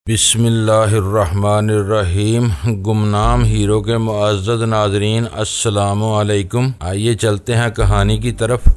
बिस्मिल्लाहिर्रहमानिर्रहीम। गुमनाम हीरो के मुअज़्ज़ज़ नाज़रीन, अस्सलामु अलैकुम। आइए चलते हैं कहानी की तरफ।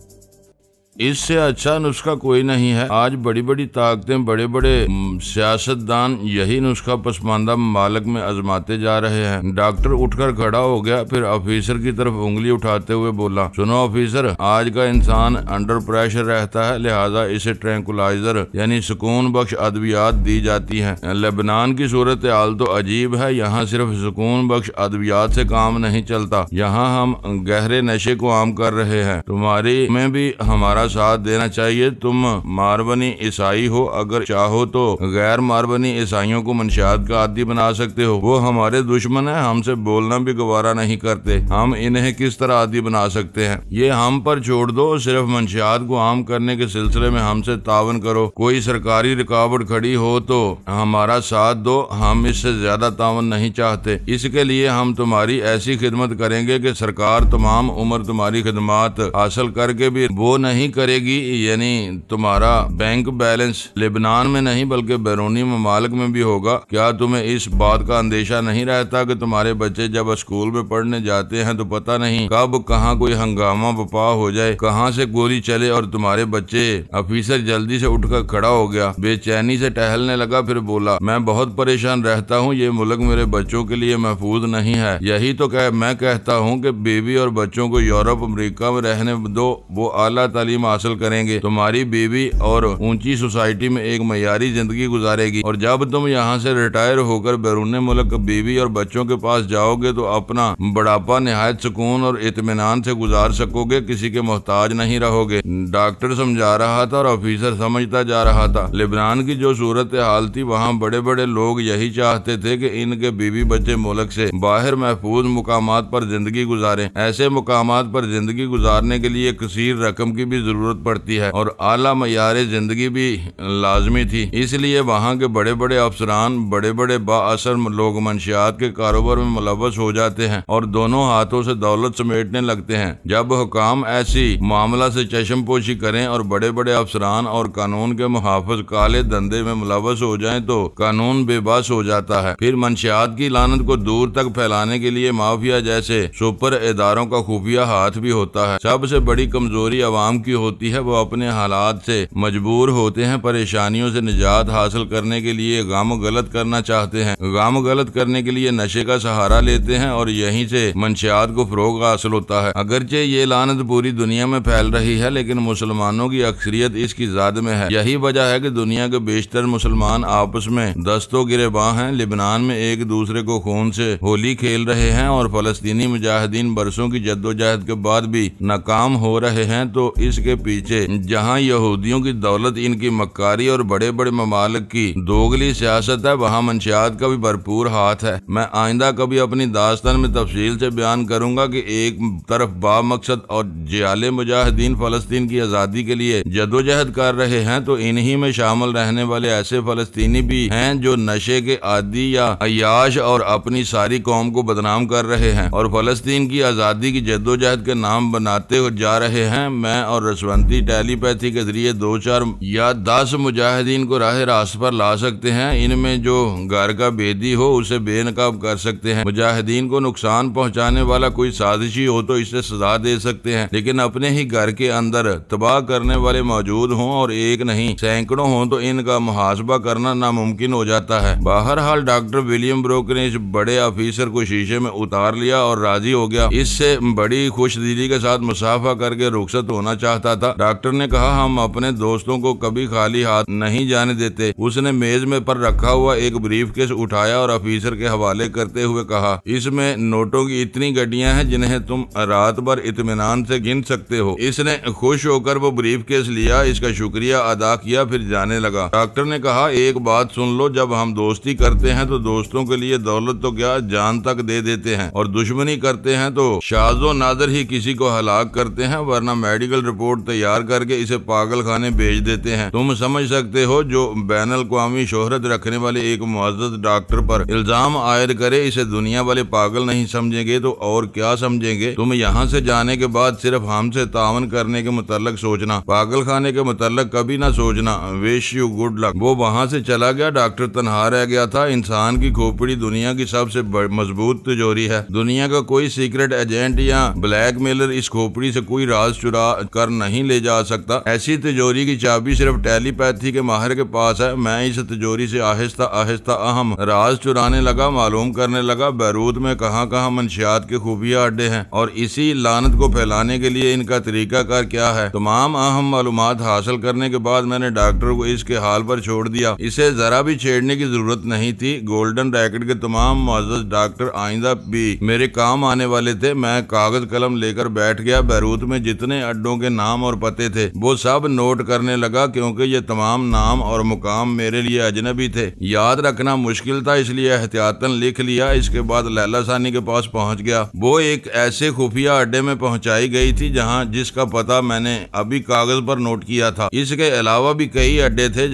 इससे अच्छा नुस्खा कोई नहीं है। आज बड़ी बड़ी ताकतें, बड़े बड़े सियासतदान यही नुस्खा पसमानदा ममालिक में आजमाते जा रहे हैं। डॉक्टर उठकर खड़ा हो गया, फिर ऑफिसर की तरफ उंगली उठाते हुए बोला, सुनो ऑफिसर, आज का इंसान अंडर प्रेशर रहता है, लिहाजा इसे ट्रैंकुलाइजर यानी सुकून बख्श अद्वियात दी जाती हैं। लेबनान की सूरत हाल तो अजीब है। यहाँ सिर्फ सुकून बख्श अद्वियात से काम नहीं चलता, यहाँ हम गहरे नशे को आम कर रहे हैं। तुम्हारी में भी हमारा साथ देना चाहिए। तुम मारबनी ईसाई हो, अगर चाहो तो गैर मारबनी ईसाइयों को मंशियात का आदी बना सकते हो। वो हमारे दुश्मन है, हमसे बोलना भी गवारा नहीं करते। हम इन्हें किस तरह आदी बना सकते हैं, ये हम पर छोड़ दो। सिर्फ मंशियात को आम करने के सिलसिले में हमसे तावन करो। कोई सरकारी रुकावट खड़ी हो तो हमारा साथ दो, हम इससे ज्यादा तावन नहीं चाहते। इसके लिए हम तुम्हारी ऐसी खिदमत करेंगे कि सरकार तमाम उम्र तुम्हारी खिदमत हासिल करके भी वो नहीं करेगी। यानी तुम्हारा बैंक बैलेंस लेबनान में नहीं बल्कि बैरूनी ममालिक में भी होगा। क्या तुम्हें इस बात का अंदेशा नहीं रहता कि तुम्हारे बच्चे जब स्कूल में पढ़ने जाते हैं तो पता नहीं कब कहाँ कोई हंगामा बपा हो जाए, कहाँ से गोली चले और तुम्हारे बच्चे। ऑफिसर जल्दी से उठकर खड़ा हो गया, बेचैनी से टहलने लगा, फिर बोला, मैं बहुत परेशान रहता हूँ। ये मुल्क मेरे बच्चों के लिए महफूज नहीं है। यही तो मैं कहता हूँ कि बीवी और बच्चों को यूरोप अमेरिका में रहने दो, वो आला तालीम हासिल करेंगे। तुम्हारी बीवी और ऊंची सोसाइटी में एक मयारी जिंदगी गुजारेगी, और जब तुम यहाँ से रिटायर होकर बैरून मुल्क बीवी और बच्चों के पास जाओगे तो अपना बुढ़ापा निहायत सुकून और इत्मीनान से गुजार सकोगे, किसी के मोहताज नहीं रहोगे। डॉक्टर समझा रहा था और ऑफिसर समझता जा रहा था। लेबनान की जो सूरत हाल थी, वहाँ बड़े बड़े लोग यही चाहते थे कि इनके बीवी बच्चे मुल्क से बाहर महफूज मुकामात पर जिंदगी गुजारें। ऐसे मुकामात पर जिंदगी गुजारने के लिए कसीर रकम की भी जरूरत पड़ती है और आला मयारे जिंदगी भी लाजमी थी। इसलिए वहाँ के बड़े बड़े अफसरान, बड़े बड़े बाअसर लोग मंशियात के कारोबार में मुलव्वस हो जाते हैं और दोनों हाथों से दौलत समेटने लगते हैं। जब हुकाम ऐसी मामला से चश्मपोशी करें और बड़े बड़े अफसरान और कानून के मुहाफिज काले धंधे में मुलव्वस हो जाएं तो कानून बेबस हो जाता है। फिर मंशियात की लानत को दूर तक फैलाने के लिए माफिया जैसे सुपर इदारों का खुफिया हाथ भी होता है। सबसे बड़ी कमजोरी अवाम की होती है, वो अपने हालात से मजबूर होते हैं। परेशानियों से निजात हासिल करने के लिए गम गलत करना चाहते हैं, गम गलत करने के लिए नशे का सहारा लेते हैं और यहीं से मंशियात को फरोग हासिल होता है। अगरचे ये लानत पूरी दुनिया में फैल रही है, लेकिन मुसलमानों की अक्सरियत इसकी ज़द में है। यही वजह है कि दुनिया के बेशतर मुसलमान आपस में दस्तों गिरेबां हैं। लिबनान में एक दूसरे को खून से होली खेल रहे हैं और फलस्तीनी मुजाहिदीन बरसों की जद्दोजहद के बाद भी नाकाम हो रहे हैं। तो इसके पीछे जहाँ यहूदियों की दौलत, इनकी मक्कारी और बड़े बड़े ममालिक की दोगली सियासत है, वहाँ मंशियात का भी भरपूर हाथ है। मैं आइंदा कभी अपनी दास्तान में तफसील से बयान करूंगा कि एक तरफ बामकसद और जियाले मुजाहिदीन फलस्तीन की आज़ादी के लिए जदोजहद कर रहे हैं, तो इन्हीं में शामिल रहने वाले ऐसे फलस्तीनी भी हैं जो नशे के आदी या अयाश और अपनी सारी कौम को बदनाम कर रहे हैं और फलस्तीन की आज़ादी की जदोजहद के नाम बनाते जा रहे हैं। मैं और रसवंती टेलीपैथी के जरिए 2, 4 या 10 मुजाहिदीन को राह रास्त पर ला सकते हैं। इनमें जो घर का बेदी हो उसे बेनकाब कर सकते हैं। मुजाहिदीन को नुकसान पहुंचाने वाला कोई साजिशी हो तो इसे सजा दे सकते हैं, लेकिन अपने ही घर के अंदर तबाह करने वाले मौजूद हों और एक नहीं सैकड़ों हों तो इनका मुहासबा करना नामुमकिन हो जाता है। बहरहाल डॉक्टर विलियम ब्रोक ने इस बड़े ऑफिसर को शीशे में उतार लिया और राजी हो गया। इससे बड़ी खुशदिली के साथ मुसाफा करके रुखसत होना चाहता था। डॉक्टर ने कहा, हम अपने दोस्तों को कभी खाली हाथ नहीं जाने देते। उसने मेज में पर रखा हुआ एक ब्रीफकेस उठाया और ऑफिसर के हवाले करते हुए कहा, इसमें नोटों की इतनी गड्डियां हैं जिन्हें तुम रात भर इत्मीनान से गिन सकते हो। इसने खुश होकर वो ब्रीफकेस लिया, इसका शुक्रिया अदा किया, फिर जाने लगा। डॉक्टर ने कहा, एक बात सुन लो, जब हम दोस्ती करते हैं तो दोस्तों के लिए दौलत तो क्या जान तक दे देते हैं, और दुश्मनी करते हैं तो शाजो नादर ही किसी को हलाक करते हैं, वरना मेडिकल रिपोर्ट रिपोर्ट तैयार करके इसे पागल खाने भेज देते हैं। तुम समझ सकते हो, जो बैनुल अक़वामी शोहरत रखने वाले एक मुअज़्ज़ज़ डॉक्टर पर इल्जाम आयद करे, इसे दुनिया वाले पागल नहीं समझेंगे तो और क्या समझेंगे। तुम यहाँ से जाने के बाद सिर्फ हमसे तावन करने के मुतल्लक सोचना, पागल खाने के मुतल्लक कभी ना सोचना। Wish you good luck. वो वहाँ से चला गया। डॉक्टर तनहा रह गया था। इंसान की खोपड़ी दुनिया की सबसे मजबूत तिजोरी है। दुनिया का कोई सीक्रेट एजेंट या ब्लैकमेलर इस खोपड़ी से कोई राज चुरा कर नहीं ले जा सकता। ऐसी तिजोरी की चाबी सिर्फ टेलीपैथी के माहिर के पास है। मैं इस तिजोरी से आहिस्ता आहिस्ता अहम राज चुराने लगा, मालूम करने लगा बैरूत में कहाँ कहाँ मंशियात के खुफिया अड्डे हैं और इसी लानत को फैलाने के लिए इनका तरीकाकार क्या है। तमाम अहम मालूमात हासिल करने के बाद मैंने डॉक्टर को इसके हाल पर छोड़ दिया। इसे जरा भी छेड़ने की जरूरत नहीं थी। गोल्डन रैकेट के तमाम मुअज़्ज़ज़ डॉक्टर आइंदा भी मेरे काम आने वाले थे। मैं कागज कलम लेकर बैठ गया। बैरूत में जितने अड्डों के नाम और पते थे वो सब नोट करने लगा, क्योंकि ये तमाम नाम और मुकाम मेरे लिए अजनबी थे। याद रखना मुश्किल था, इसलिए एहतियातन लिख लिया। इसके बाद लैला सानी के पास पहुंच गया। वो एक ऐसे खुफिया अड्डे में पहुंचाई गई थी जहां जिसका पता मैंने अभी कागज पर नोट किया था। इसके अलावा भी कई अड्डे थे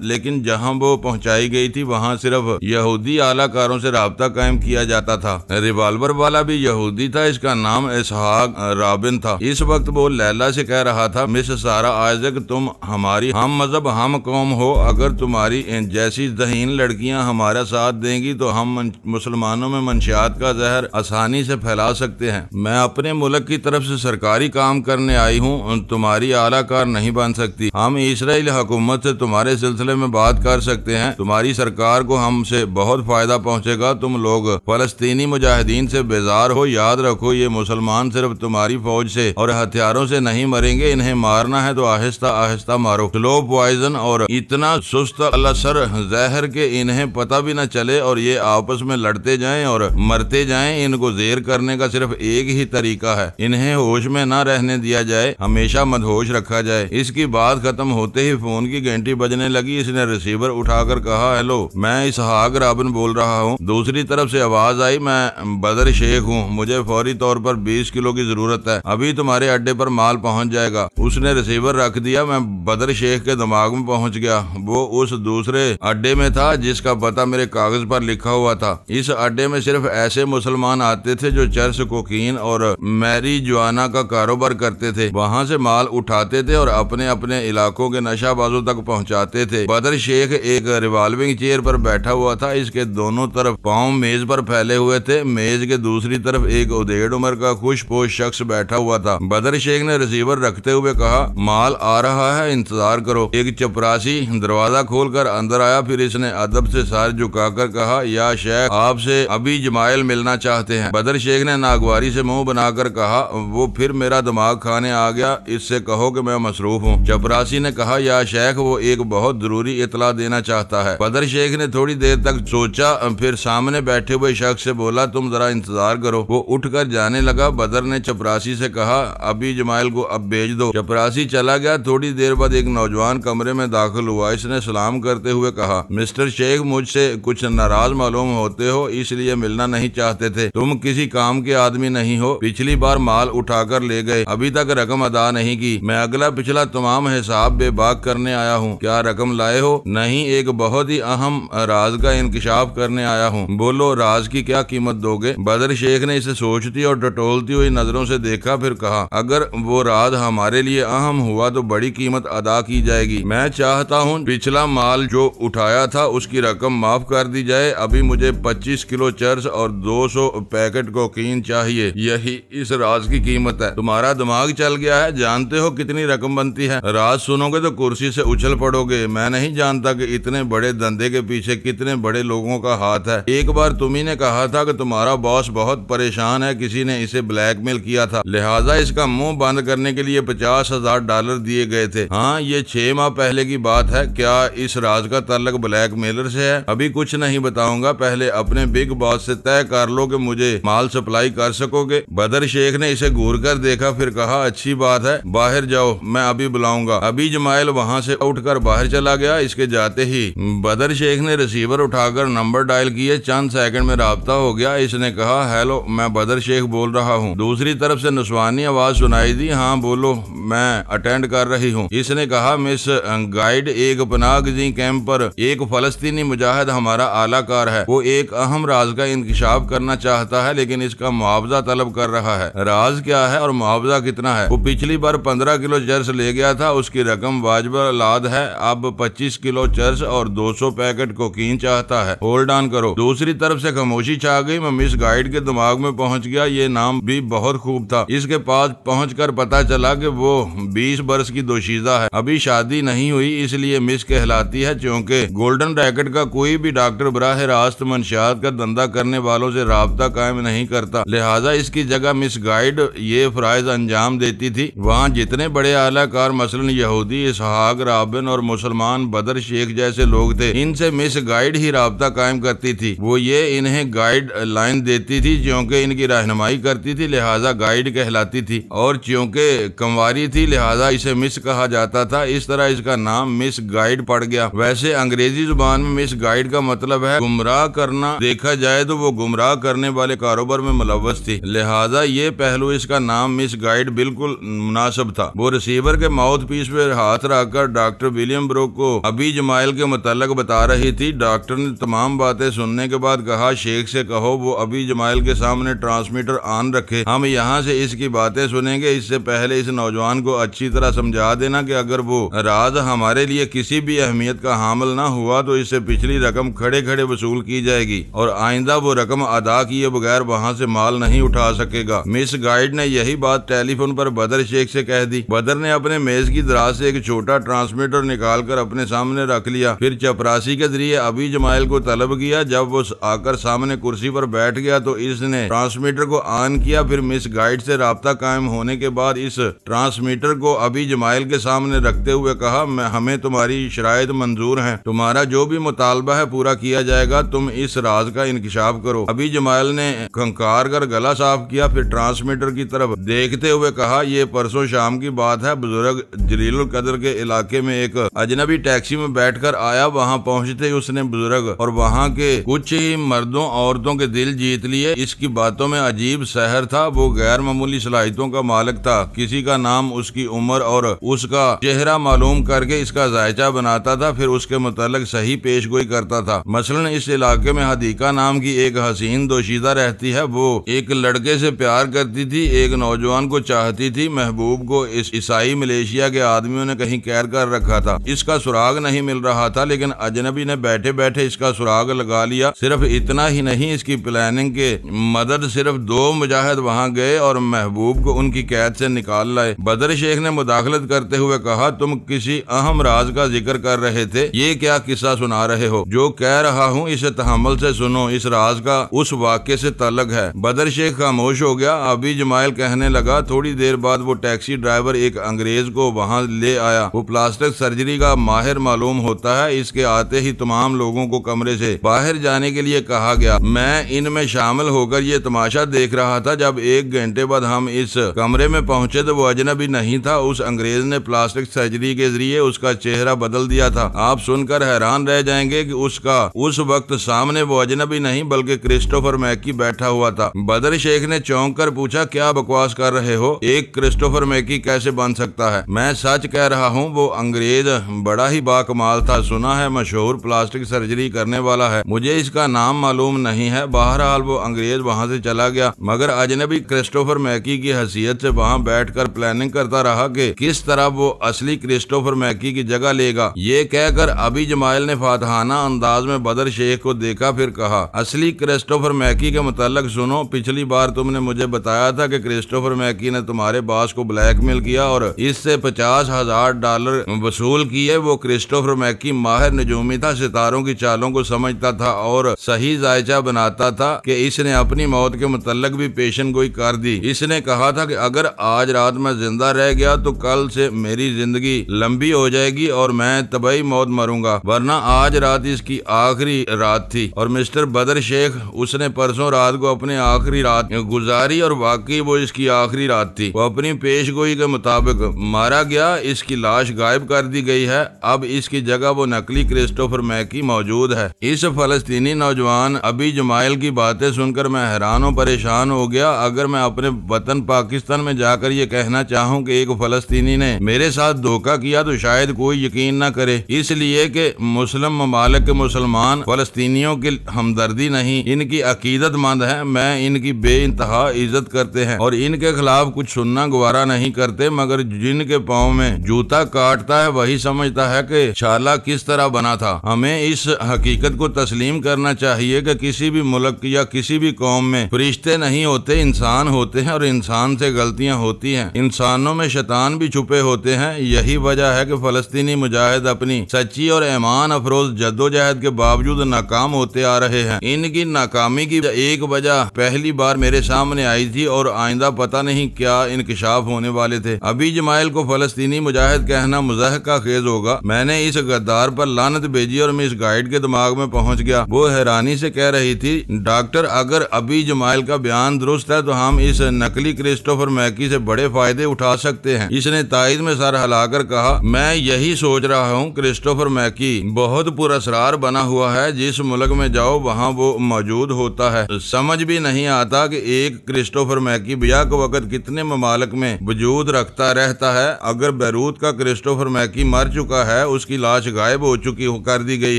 लेकिन जहां वो पहुंचाई गई थी वहां सिर्फ यहूदी आलाकारों से राब्ता कायम किया जाता था। रिवाल्वर वाला भी यहूदी था। इसका नाम इसहाक राबिन था। इस वक्त वो लैला से कह रहा था, मिस सारा आइज़क, तुम हमारी हम मजहब हम कौम हो। अगर तुम्हारी जैसी ज़हीन लड़कियां हमारा साथ देंगी तो हम मुसलमानों में मंशियात का जहर आसानी से फैला सकते हैं। मैं अपने मुल्क की तरफ से सरकारी काम करने आई हूँ, तुम्हारी आलाकार नहीं बन सकती। हम इस्राइल हुकूमत से तुम्हारे सिलसिले में बात कर सकते हैं। तुम्हारी सरकार को हमसे बहुत फायदा पहुँचेगा। तुम लोग फलस्तीनी मुजाहिदीन से बेजार हो। याद रखो, ये मुसलमान सिर्फ तुम्हारी फौज से और हथियारों से नहीं मरेंगे। इन्हें मारना है तो आहिस्ता आहिस्ता मारो, स्लो पॉइजन, और इतना सुस्त अलसर जहर के इन्हें पता भी न चले और ये आपस में लड़ते जाएं और मरते जाएं। इनको जेर करने का सिर्फ एक ही तरीका है, इन्हें होश में न रहने दिया जाए, हमेशा मदहोश रखा जाए। इसकी बात खत्म होते ही फोन की घंटी बजने लगी। इसने रिसीवर उठाकर कहा, हेलो, मैं इसहाक राबिन बोल रहा हूँ। दूसरी तरफ से आवाज आई, मैं बदर शेख हूँ, मुझे फौरी तौर पर 20 किलो की जरूरत है, अभी तुम्हारे अड्डे पर माल पहुँच जाएगा। उसने रिसीवर रख दिया। मैं बदर शेख के दिमाग में पहुँच गया। वो उस दूसरे अड्डे में था जिसका पता मेरे कागज पर लिखा हुआ था। इस अड्डे में सिर्फ ऐसे मुसलमान आते थे जो चरस, कोकीन और मैरिजुआना का कारोबार करते थे। वहाँ से माल उठाते थे और अपने अपने इलाकों के नशाबाजों तक पहुँचाते थे। बदर शेख एक रिवॉल्विंग चेयर पर बैठा हुआ था। इसके दोनों तरफ पांव मेज पर फैले हुए थे। मेज के दूसरी तरफ एक उदेड़ उम्र का खुशपोश शख्स बैठा हुआ था। बदर शेख ने रिसीवर रखते हुए कहा, माल आ रहा है, इंतजार करो। एक चपरासी दरवाजा खोलकर अंदर आया। फिर इसने अदब से सर झुकाकर कहा, या शेख, आपसे अभी जमाइल मिलना चाहते हैं। बदर शेख ने नागवारी से मुंह बनाकर कहा, वो फिर मेरा दिमाग खाने आ गया, इससे कहो कि मैं मसरूफ हूँ। चपरासी ने कहा, या शेख, वो एक बहुत जरूरी इतला देना चाहता है। बदर शेख ने थोड़ी देर तक सोचा, फिर सामने बैठे हुए शख्स से बोला, तुम जरा इंतजार करो। वो उठकर जाने लगा। बदर ने चपरासी से कहा, अभी जमाइल को अब भेज दो। चपरासी चला गया। थोड़ी देर बाद एक नौजवान कमरे में दाखिल हुआ। इसने सलाम करते हुए कहा, मिस्टर शेख, मुझसे कुछ नाराज मालूम होते हो, इसलिए मिलना नहीं चाहते थे। तुम किसी काम के आदमी नहीं हो। पिछली बार माल उठाकर ले गए, अभी तक रकम अदा नहीं की। मैं अगला पिछला तमाम हिसाब बेबाक करने आया हूँ। क्या रकम लाए हो? नहीं, एक बहुत ही अहम राज का इंकशाफ करने आया हूँ। बोलो, राज की क्या कीमत दोगे? बदर शेख ने इसे सोचती और टटोलती हुई नजरों से देखा, फिर कहा, अगर वो राज हमारे लिए अहम हुआ तो बड़ी कीमत अदा की जाएगी। मैं चाहता हूँ पिछला माल जो उठाया था उसकी रकम माफ कर दी जाए। अभी मुझे 25 किलो चर्स और 200 पैकेट कोकीन चाहिए। यही इस राज की कीमत है। तुम्हारा दिमाग चल गया है? जानते हो कितनी रकम बनती है? राज सुनोगे तो कुर्सी से उछल पड़ोगे। मैं नहीं जानता कि इतने बड़े धंधे के पीछे कितने बड़े लोगों का हाथ है। एक बार तुम्ही ने कहा था कि तुम्हारा बॉस बहुत परेशान है, किसी ने इसे ब्लैकमेल किया था, लिहाजा इसका मुंह बंद करने के लिए $50,000 दिए गए थे। हाँ, ये 6 माह पहले की बात है। क्या इस राज का ताल्लुक ब्लैकमेलर से है? अभी कुछ नहीं बताऊंगा, पहले अपने बिग बॉस से तय कर लो कि मुझे माल सप्लाई कर सकोगे। बदर शेख ने इसे घूर कर देखा, फिर कहा, अच्छी बात है, बाहर जाओ, मैं अभी बुलाऊंगा। अभी जमाइल वहाँ से उठकर बाहर चला गया। इसके जाते ही बदर शेख ने रिसीवर उठाकर नंबर डायल किए। चंद सेकंड में राब्ता हो गया। इसने कहा, हेलो, मैं बदर शेख बोल रहा हूँ। दूसरी तरफ से नुस्वानी आवाज सुनाई दी, हाँ बोलो। लो, मैं अटेंड कर रही हूँ। इसने कहा, मिस गाइड, एक पनाहगज़ी कैंप पर एक फलस्तीनी मुजाहिद हमारा आलाकार है। वो एक अहम राज का इंकशाफ करना चाहता है, लेकिन इसका मुआवजा तलब कर रहा है। राज क्या है और मुआवजा कितना है? वो पिछली बार 15 किलो चर्स ले गया था, उसकी रकम वाजिब लाद है। अब 25 किलो चर्स और 200 पैकेट कोकीन चाहता है। होल्ड ऑन करो। दूसरी तरफ से खामोशी छा गई। मैं मिस गाइड के दिमाग में पहुंच गया। ये नाम भी बहुत खूब था। इसके पास पहुंचकर पता चला कि वो 20 बरस की दोशीजा है, अभी शादी नहीं हुई, इसलिए मिस कहलाती है। क्योंकि गोल्डन रैकेट का कोई भी डॉक्टर बराह रास्त मंशियात का धंधा करने वालों से राब्ता कायम नहीं करता, लिहाजा इसकी जगह मिस गाइड ये फराइज अंजाम देती थी। वहाँ जितने बड़े आलाकार मसलन यहूदी इसहाक राबिन और मुसलमान बदर शेख जैसे लोग थे, इनसे मिस गाइड ही राब्ता कायम करती थी। वो ये इन्हें गाइड लाइन देती थी, क्योंकि इनकी रहनुमाई करती थी, लिहाजा गाइड कहलाती थी। और क्योंकि कंवारी थी, लिहाजा इसे मिस कहा जाता था। इस तरह इसका नाम मिस गाइड पड़ गया। वैसे अंग्रेजी जुबान में मिस गाइड का मतलब है गुमराह करना। देखा जाए तो वो गुमराह करने वाले कारोबार में मुलव्वस थी, लिहाजा ये पहलू इसका नाम मिस गाइड बिल्कुल मुनासिब था। वो रिसीवर के माउथ पीस पे हाथ रखकर डॉक्टर विलियम ब्रोक को अबी जमाइल के मुताल्लिक बता रही थी। डॉक्टर ने तमाम बातें सुनने के बाद कहा, शेख से कहो वो अबी जमाइल के सामने ट्रांसमीटर ऑन रखे, हम यहाँ से इसकी बातें सुनेंगे। इससे पहले इस नौजवान को अच्छी तरह समझा देना कि अगर वो राज हमारे लिए किसी भी अहमियत का हामिल ना हुआ तो इससे पिछली रकम खड़े खड़े वसूल की जाएगी और आइंदा वो रकम अदा किए बगैर वहाँ से माल नहीं उठा सकेगा। मिस गाइड ने यही बात टेलीफोन पर बदर शेख से कह दी। बदर ने अपने मेज की दराज से एक छोटा ट्रांसमीटर निकालकर अपने सामने रख लिया, फिर चपरासी के जरिए अबी जमाइल को तलब किया। जब वो आकर सामने कुर्सी पर बैठ गया तो इसने ट्रांसमीटर को ऑन किया। फिर मिस गाइड से राब्ता कायम होने के बाद इस ट्रांसमीटर को अबी जमाइल के सामने रखते हुए कहा, हमें तुम्हारी शराइत मंजूर हैं, तुम्हारा जो भी मुतालबा है पूरा किया जाएगा, तुम इस राज का इंकशाफ करो। अबी जमाइल ने खंकार कर गला साफ किया, फिर ट्रांसमीटर की तरफ देखते हुए कहा, ये परसों शाम की बात है। बुजुर्ग जलीलुल कदर के इलाके में एक अजनबी टैक्सी में बैठकर आया। वहाँ पहुँचते उसने बुजुर्ग और वहाँ के कुछ ही मर्दों औरतों के दिल जीत लिए। इसकी बातों में अजीब सहर था। वो गैर मामूली सलाहियतों का मालिक था। किसी का नाम, उसकी उम्र और उसका चेहरा मालूम करके इसका जायचा बनाता था, फिर उसके मुतालिक सही पेशगोई करता था। मसलन इस इलाके में हदीका नाम की एक हसीन दोशीदा रहती है। वो एक लड़के से प्यार करती थी, एक नौजवान को चाहती थी। महबूब को इस ईसाई मलेशिया के आदमियों ने कहीं कैद कर रखा था। इसका सुराग नहीं मिल रहा था, लेकिन अजनबी ने बैठे बैठे इसका सुराग लगा लिया। सिर्फ इतना ही नहीं, इसकी प्लानिंग के मदद सिर्फ 2 मुजाहिद वहाँ गए और महबूब को उनकी कैद से निकाल लाए। बदर शेख ने मुदाखलत करते हुए कहा, तुम किसी अहम राज का जिक्र कर रहे थे, ये क्या किस्सा सुना रहे हो? जो कह रहा हूँ इसे तहम्मुल से सुनो, इस राज का उस वाक़े से ताल्लुक है। बदर शेख खामोश हो गया। अबी जमाइल कहने लगा, थोड़ी देर बाद वो टैक्सी ड्राइवर एक अंग्रेज को वहाँ ले आया। वो प्लास्टिक सर्जरी का माहिर मालूम होता है। इसके आते ही तमाम लोगों को कमरे से बाहर जाने के लिए कहा गया। मैं इनमें शामिल होकर ये तमाशा देख रहा था। जब 1 घंटे बाद हम इस कमरे में पहुंचे तो वो अजनबी नहीं था। उस अंग्रेज ने प्लास्टिक सर्जरी के जरिए उसका चेहरा बदल दिया था। आप सुनकर हैरान रह जाएंगे कि उसका उस वक्त सामने वो अजनबी नहीं बल्कि क्रिस्टोफर मैकी बैठा हुआ था। बदर शेख ने चौंक कर पूछा, क्या बकवास कर रहे हो? एक क्रिस्टोफर मैकी कैसे बन सकता है? मैं सच कह रहा हूँ, वो अंग्रेज बड़ा ही बाकमाल था। सुना है मशहूर प्लास्टिक सर्जरी करने वाला है। मुझे इसका नाम मालूम नहीं है। बहरहाल वो अंग्रेज वहाँ से चला गया, मगर अजनबी क्रिस्टोफर मैकी की हैसियत से वहाँ बैठकर प्लानिंग करता रहा कि किस तरह वो असली क्रिस्टोफर मैकी की जगह लेगा। ये कहकर अबी जमाइल ने फातहाना अंदाज में बदर शेख को देखा, फिर कहा, असली क्रिस्टोफर मैकी के मुताल्लिक सुनो। पिछली बार तुमने मुझे बताया था कि क्रिस्टोफर मैकी ने तुम्हारे बॉस को ब्लैकमेल किया और इससे $50,000 वसूल किए। वो क्रिस्टोफर मैकी माहिर नजूमी था, सितारों की चालों को समझता था और सही जायचा बनाता था कि इसने अपनी मौत के मुतल्लिक भी पेशन गोई कर दी। इसने कहा था कि अगर आज रात मैं जिंदा रह गया तो कल से मेरी जिंदगी लंबी हो जाएगी और मैं तबाही मौत मरूंगा, वरना आज रात इसकी आखिरी रात थी। और मिस्टर बदर शेख, उसने परसों रात को अपनी आखिरी रात गुजारी और वाकई वो इसकी आखिरी रात थी। वो अपनी पेशगोई के मुताबिक मारा गया। इसकी लाश गायब कर दी गई है। अब इसकी जगह वो नकली क्रिस्टोफर मैकी मौजूद है। इस फलस्तीनी नौजवान अबी जमाइल की बातें सुनकर मैं हैरान और परेशान हो गया। अगर मैं अपने वतन पाकिस्तान में जाकर ये कहना कहना चाहूँ कि एक फलस्तीनी ने मेरे साथ धोखा किया तो शायद कोई यकीन न करे, इसलिए कि मुस्लिम ममालिक के मुसलमान फलस्तीनियों की हमदर्दी नहीं, इनकी अकीदतमंद है। मैं इनकी बेइंतहा इज्जत करते हैं और इनके खिलाफ कुछ सुनना गवारा नहीं करते, मगर जिनके पाँव में जूता काटता है वही समझता है कि छाला किस तरह बना था। हमें इस हकीकत को तस्लीम करना चाहिए कि किसी भी मुल्क या किसी भी कौम में फरिश्ते नहीं होते, इंसान होते हैं और इंसान से गलतियां होती हैं। इंसानों में शैतान भी छुपे होते हैं। यही वजह है कि फलस्तीनी मुजाहिद अपनी सच्ची और ईमान अफरोज जद्दोजहद के बावजूद नाकाम होते आ रहे हैं। इनकी नाकामी की एक वजह पहली बार मेरे सामने आई थी और आइंदा पता नहीं क्या इंकशाफ होने वाले थे। अभी जमाइल को फलस्तीनी मुजाहिद कहना मुज़ाहिक का खेज होगा। मैंने इस गद्दार पर लानत भेजी और मिस गाइड के दिमाग में पहुंच गया। वो हैरानी से कह रही थी, डॉक्टर अगर अभी जमाइल का बयान दुरुस्त है तो हम इस नकली क्रिस्टोफर मैकी से बड़े फायदे उठा सकते हैं। इसने तायद में सर हिलाकर कहा, मैं यही सोच रहा हूँ। क्रिस्टोफर मैकी बहुत पुरअसरार बना हुआ है, जिस मुल्क में जाओ वहाँ वो मौजूद होता है। समझ भी नहीं आता कि एक क्रिस्टोफर मैकी बिया के वक्त कितने ममालिक में वजूद रखता रहता है। अगर बैरूत का क्रिस्टोफर मैकी मर चुका है, उसकी लाश गायब हो चुकी कर दी गई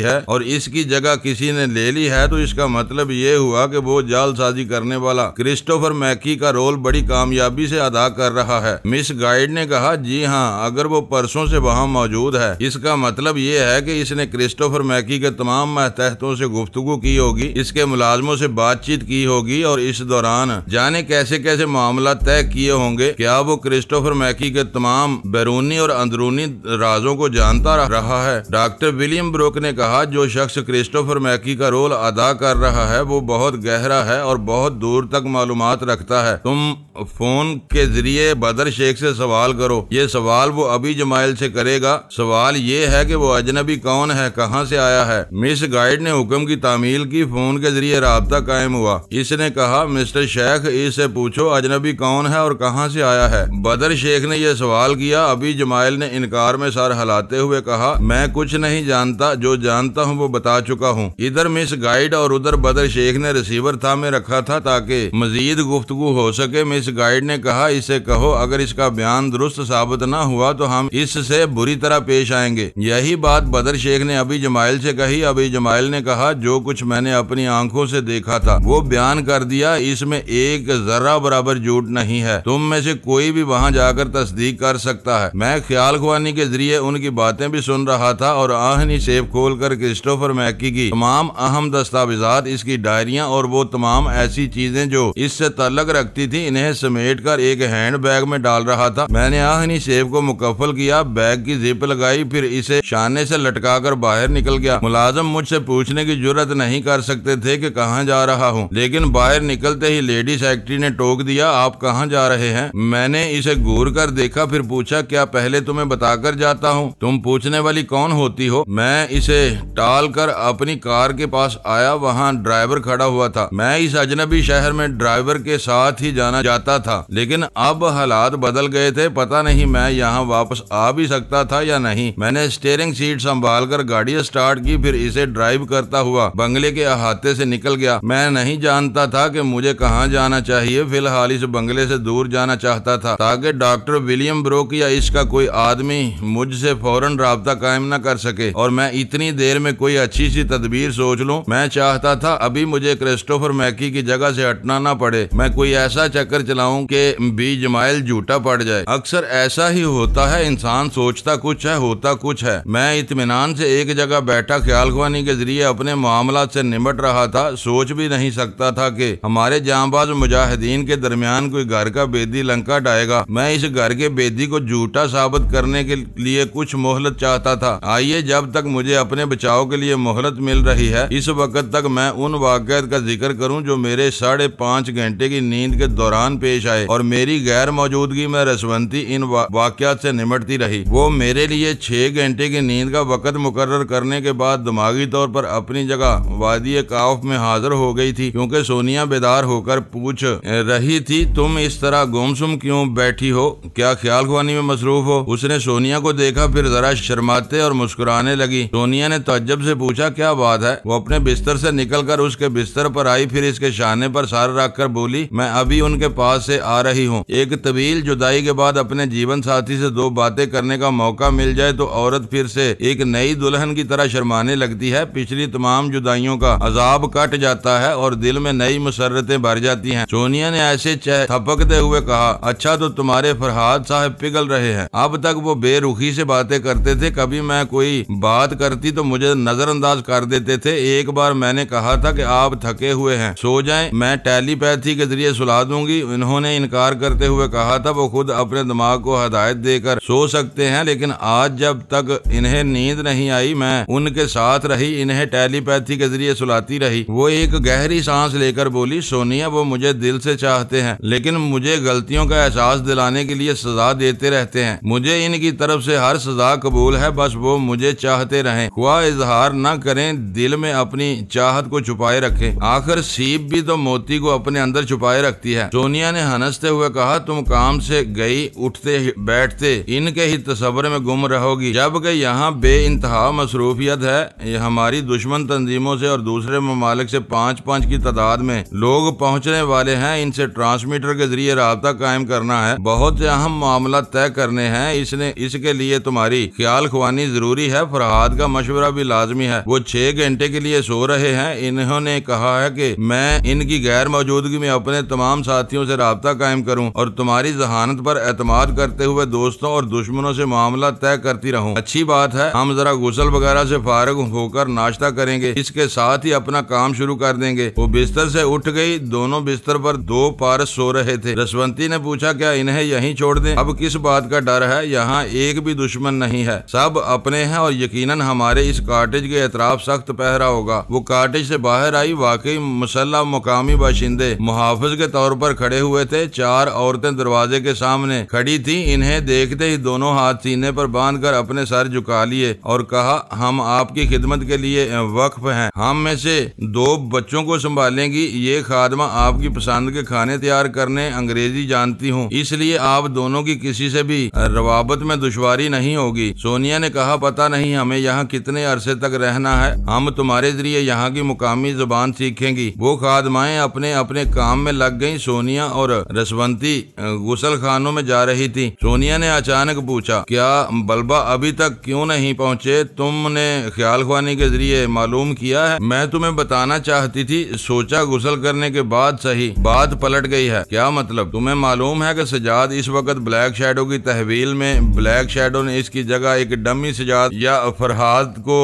है और इसकी जगह किसी ने ले ली है, तो इसका मतलब ये हुआ कि वो जालसाजी करने वाला क्रिस्टोफर मैकी का रोल बड़ी कामयाबी से अदा कर रहा है। मिस गाइड ने कहा, जी हाँ, अगर वो परसों से वहाँ मौजूद है, इसका मतलब ये है कि इसने क्रिस्टोफर मैकी के तमाम मातहतों से गुफ्तगू की होगी, इसके मुलाजमों से बातचीत की होगी और इस दौरान जाने कैसे कैसे मामला तय किए होंगे। क्या वो क्रिस्टोफर मैकी के तमाम बैरूनी और अंदरूनी राजों को जानता रहा है? डॉक्टर विलियम ब्रोक ने कहा, जो शख्स क्रिस्टोफर मैकी का रोल अदा कर रहा है वो बहुत गहरा है और बहुत दूर तक मालूमात रखता है। तुम फोन के जरिए बदर शेख से सवाल करो। ये सवाल वो अभी जमाइल से करेगा। सवाल ये है कि वो अजनबी कौन है, कहाँ से आया है। मिस गाइड ने हुक्म की तामील की। फोन के जरिए राब्ता कायम हुआ। इसने कहा, मिस्टर शेख, इससे पूछो अजनबी कौन है और कहाँ से आया है। बदर शेख ने यह सवाल किया। अभी जमाइल ने इनकार में सर हिलाते हुए कहा, मैं कुछ नहीं जानता, जो जानता हूँ वो बता चुका हूँ। इधर मिस गाइड और उधर बदर शेख ने रिसीवर थामे रखा था ताकि मजीद गुफ्तगू हो सके। मिस गाइड ने कहा, इसे कहो अगर इसका बयान दुरुस्त साबित न हुआ तो हम इससे बुरी तरह पेश आएंगे। यही बात बदर शेख ने अभी जमाइल से कही। अभी जमाइल ने कहा, जो कुछ मैंने अपनी आंखों से देखा था वो बयान कर दिया, इसमें एक जरा बराबर झूठ नहीं है। तुम में से कोई भी वहाँ जाकर तस्दीक कर सकता है। मैं ख्याल ख्वानी के जरिए उनकी बातें भी सुन रहा था और आहनी सेब खोलकर क्रिस्टोफर मैकी की तमाम अहम दस्तावेजात, इसकी डायरियां और वो तमाम ऐसी चीजें जो इससे ताल्लुक रखती थी, इन्हें समेटकर एक हैंड बैग में डाल रहा था। मैंने आहनी सेब को मुकफ्फल किया, बैग की जिप लगाई, फिर इसे शाने से लटकाकर बाहर निकल गया। मुलाजिम मुझसे पूछने की जुर्रत नहीं कर सकते थे कि कहाँ जा रहा हूँ, लेकिन बाहर निकलते ही लेडी सेक्रेटरी ने टोक दिया, आप कहाँ जा रहे हैं? मैंने इसे घूर कर देखा, फिर पूछा, क्या पहले तुम्हें बताकर जाता हूँ? तुम पूछने वाली कौन होती हो? मैं इसे टाल कर अपनी कार के पास आया। वहाँ ड्राइवर खड़ा हुआ था। मैं इस अजनबी शहर में ड्राइवर के साथ ही जाना चाहता था, लेकिन अब हालात बदल गए थे। पता नहीं मैं यहाँ वापस आ भी सकता था या नहीं। मैंने स्टीयरिंग सीट संभाल कर गाड़ी स्टार्ट की, फिर इसे ड्राइव करता हुआ बंगले के अहाते से निकल गया। मैं नहीं जानता था कि मुझे कहाँ जाना चाहिए। फिलहाल इस बंगले से दूर जाना चाहता था ताकि डॉक्टर विलियम ब्रोक या इसका कोई आदमी मुझसे फौरन राब्ता कायम न कर सके और मैं इतनी देर में कोई अच्छी सी तदबीर सोच लूं। मैं चाहता था अभी मुझे क्रिस्टोफर मैकी की जगह से हटना ना पड़े। मैं कोई ऐसा चक्कर चलाऊं कि बी जमाइल झूठा पड़ जाए। अक्सर ऐसा ही होता है, इंसान सोचता कुछ है, होता कुछ है। मैं इत्मीनान से एक जगह बैठा ख्याल ख्वानी के जरिए अपने मामलात से निपट रहा था। सोच भी नहीं सकता था कि हमारे जांबाज मुजाहिदीन के दरमियान कोई घर का बेदी लंका डालेगा। मैं इस घर के बेदी को झूठा साबित करने के लिए कुछ मोहलत चाहता था। आइए, जब तक मुझे अपने बचाव के लिए मोहलत मिल रही है, इस वक्त तक मैं उन वाक़यात का जिक्र करूं जो मेरे 5.5 घंटे की नींद के दौरान पेश आए और मेरी गैर मौजूदगी में रसवंती इन वाक़यात से निमटती रही। वो मेरे लिए 6 घंटे की नींद का वक्त मुकर्रर करने के बाद दिमागी तौर पर अपनी जगह वादी काफ में हाजिर हो गई थी, क्योंकि सोनिया बेदार होकर पूछ रही थी, तुम इस तरह गुमसुम क्यों बैठी हो? क्या ख्याल ख्वानी में मसरूफ हो? उसने सोनिया को देखा, फिर जरा शर्माते और मुस्कुराने लगी। सोनिया ने तअज्जुब से पूछा, क्या बात है? वो अपने बिस्तर से निकलकर उसके बिस्तर पर आई, फिर इसके शाने पर सर रखकर बोली, मैं अभी उनके पास से आ रही हूँ। एक तवील तवील जुदाई के बाद अपने जीवन साथी से दो बातें करने का मौका मिल जाए तो औरत फिर से एक नई दुल्हन की तरह शर्माने लगती है। पिछली तमाम जुदाइयों का अजाब कट जाता है और दिल में नई मुसर्रतें भर जाती हैं। सोनिया ने ऐसे थपकते हुए कहा, अच्छा तो तुम्हारे फरहाद साहब पिघल रहे हैं। अब तक वो बेरुखी से बातें करते थे, कभी मैं कोई बात करती तो मुझे नजरअंदाज कर देते थे। एक बार मैंने कहा था कि आप थके हुए हैं, सो जाएं, मैं टेलीपैथी के जरिए सुला दूंगी। इन्होंने इनकार करते हुए कहा था वो खुद अपने दिमाग को हदायत देकर सो सकते हैं, लेकिन आज जब तक इन्हें नींद नहीं आई मैं उनके साथ रही, इन्हें टेलीपैथी के जरिए सुलाती रही। वो एक गहरी सांस लेकर बोली, सोनिया वो मुझे दिल से चाहते हैं, लेकिन मुझे गलतियों का एहसास दिलाने के लिए सजा देते रहते हैं। मुझे इनकी तरफ से हर सजा कबूल है, बस वो मुझे चाहते रहें, ख्वाह इजहार न करें, दिल में अपनी चाहत को छुपाए रखें। आखिर सीप भी तो मोती को अपने अंदर छुपाए रखती है। सोनिया ने हंसते हुए कहा, तुम काम से गई, उठते बैठते इनके ही तस्वर में गुम रहोगी, जबकि यहाँ बेइंतहा मसरूफियत है। हमारी दुश्मन तंजीमों से और दूसरे ममालिक से 5-5 की तादाद में लोग पहुँचने वाले हैं। इनसे ट्रांसमीटर के जरिए राब्ता कायम करना है, बहुत से अहम मामला तय करने हैं। इसके लिए तुम्हारी ख्याल ख्वानी जरूरी है। फरहाद का मशवरा भी लाजमी है। वो 6 घंटे के लिए सो रहे हैं। इन्होंने कहा है कि मैं इनकी गैर मौजूदगी में अपने तमाम साथियों से राब्ता कायम करूं और तुम्हारी जहानत पर एतमाद करते हुए दोस्तों और दुश्मनों से मामला तय करती रहूं। अच्छी बात है, हम जरा गुसल वगैरह से फारिग होकर नाश्ता करेंगे, इसके साथ ही अपना काम शुरू कर देंगे। वो बिस्तर से उठ गई। दोनों बिस्तर पर 2 पारस सो रहे थे। रसवंती ने पूछा, क्या इन्हें यहीं छोड़ दें? अब किस बात का डर है, यहाँ एक भी दुश्मन नहीं है, सब अपने हैं और यकीनन हमारे इस कॉटेज के एतराफ सख्त पहरा होगा। वो कॉटेज से बाहर आई। वाकई मुसल्लह मुकामी बाशिंदे मुहाफिज के तौर पर खड़े हुए थे। 4 औरतें दरवाजे के सामने खड़ी थी। इन्हें देखते ही दोनों हाथ सीने पर बांधकर अपने सर झुका लिए और कहा, हम आपकी खिदमत के लिए वक्फ हैं। हम में से 2 बच्चों को संभालेंगी। ये खादमा आपकी पसंद के खाने तैयार करने अंग्रेजी जानती हूँ, इसलिए आप दोनों की किसी से भी रवाबत में दुश्वारी नहीं होगी। सोनिया ने कहा, पता नहीं हमें यहाँ कितने अरसे तक रहना है, हम तुम्हारे जरिए यहाँ की मुकामी जुबान सीखेंगी। वो खादमाएं अपने अपने काम में लग गईं। सोनिया और रसवंती गुसल खानों में जा रही थी। सोनिया ने अचानक पूछा, क्या बल्बा अभी तक क्यों नहीं पहुँचे? तुमने ख्याल ख्वानी के जरिए मालूम किया है? मैं तुम्हें बताना चाहती थी, सोचा गुसल करने के बाद सही। बात पलट गई है। क्या मतलब? तुम्हें मालूम है कि सजाद इस वक्त ब्लैक शैडो की तहवील में, ब्लैक शैडो ने इसकी जगह एक डमी सजाद या फरहाद को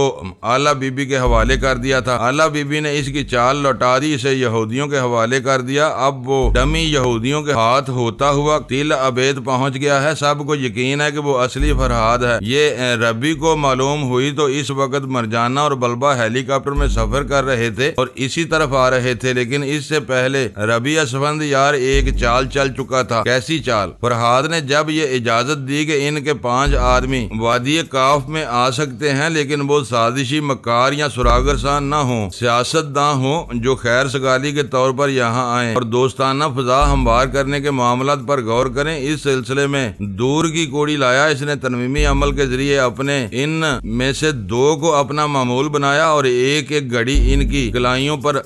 आला बीबी के हवाले कर दिया था। आला बीबी ने इसकी चाल लौटा दी, इसे यहूदियों के हवाले कर दिया। अब वो डमी यहूदियों के हाथ होता हुआ तिल अबेद पहुंच गया है। सबको यकीन है कि वो असली फरहाद है। ये रबी को मालूम हुई तो इस वक्त मरजाना और बल्बा हेलीकॉप्टर में सफर कर रहे थे और इसी तरफ आ रहे थे, लेकिन इससे पहले रबी असफंद यार एक चाल चल चुका था। कैसी चाल? फरहाद ने जब ये इजाजत दी कि इनके 5 आदमी वादी काफ में आ सकते हैं, लेकिन वो साजिशी मकार या सुरागर सान न हो, सियासतदान हो जो खैर सगाली के तौर पर यहाँ आए और दोस्ताना फजा हमवार करने के मामला पर गौर करें। इस सिलसिले में दूर की कोड़ी लाया। इसने तनवीमी अमल के जरिए अपने इन में से 2 को अपना मामूल बनाया और एक एक घड़ी इनकी कलाइयों पर